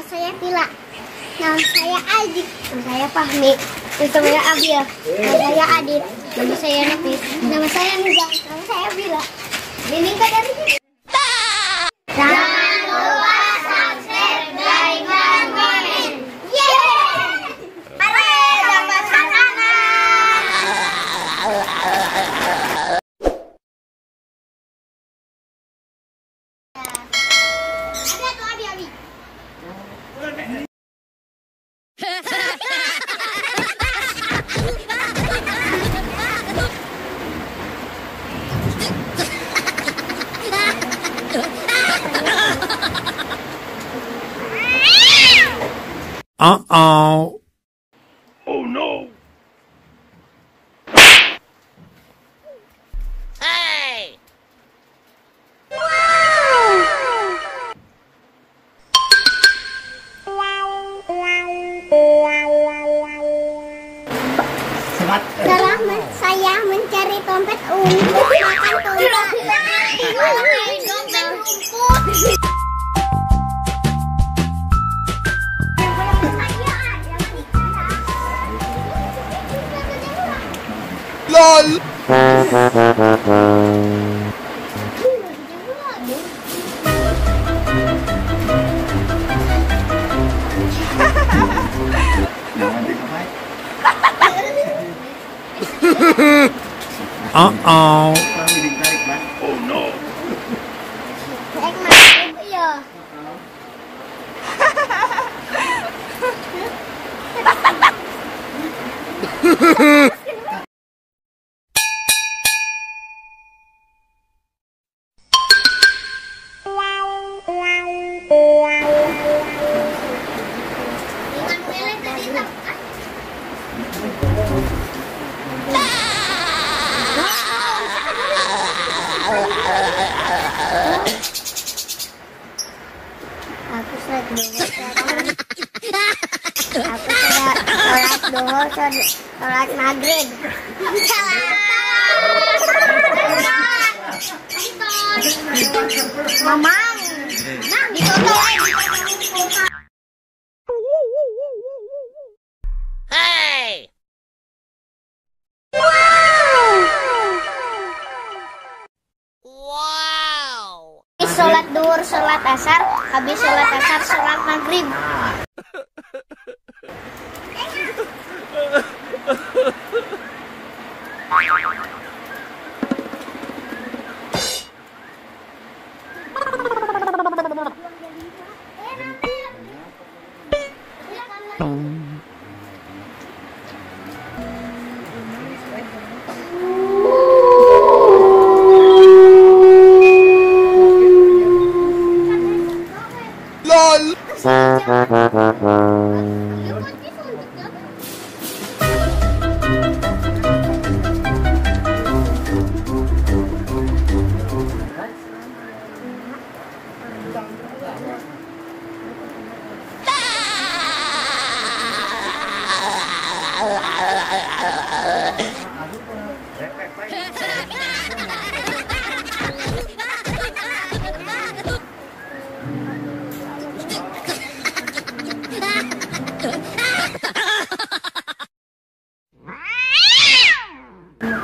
saya Tila. Nama saya Adik. Nama saya Fahmi. Nama saya Abil. Nama saya Adit. Nama saya Nafis. Nama saya Nizam. Nama saya Bila. Diningkan dari sini. Jangan lupa subscribe, like, dan komen. Yeay! Mari dapat makanan. Ada tuh Abi. Uh-oh. Oh no. Hey! Setelah saya mencari dompet untuk makan dompet. Dompet rumput. LOL. Uh-oh. Oh no! Ek masuk ya. Dengan pelet tadi tak? Aku sholat duhur sekarang. Aku sholat duhur, sholat maghrib. Mamang, nah ditutup. Hey! Wow! Sholat duhur, sholat asar, habis sholat asar, sholat maghrib. LOL.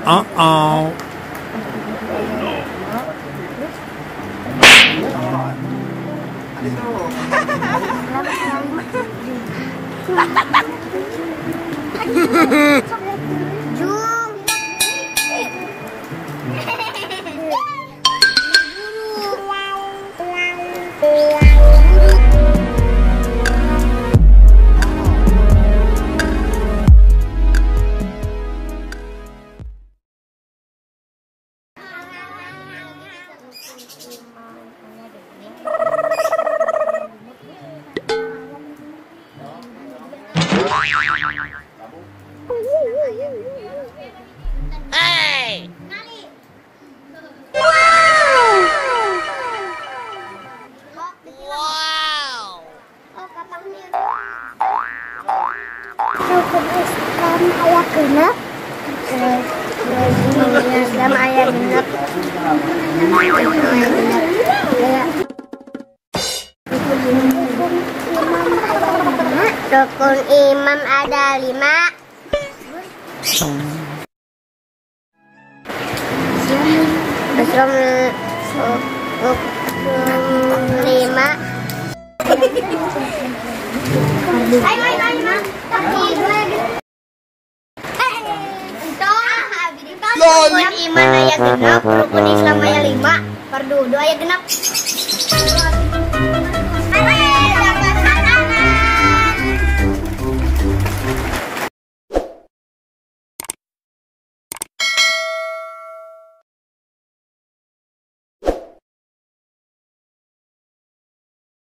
Uh-oh. Hey! Wow! Cukup Islam ayat genep. Islam ayat genep. Ayat genep. Rukun imam ada 5. Rukun 5. LOL. Rukun iman aya genep, rukun Islam aya 5, fardu wudu aya genep.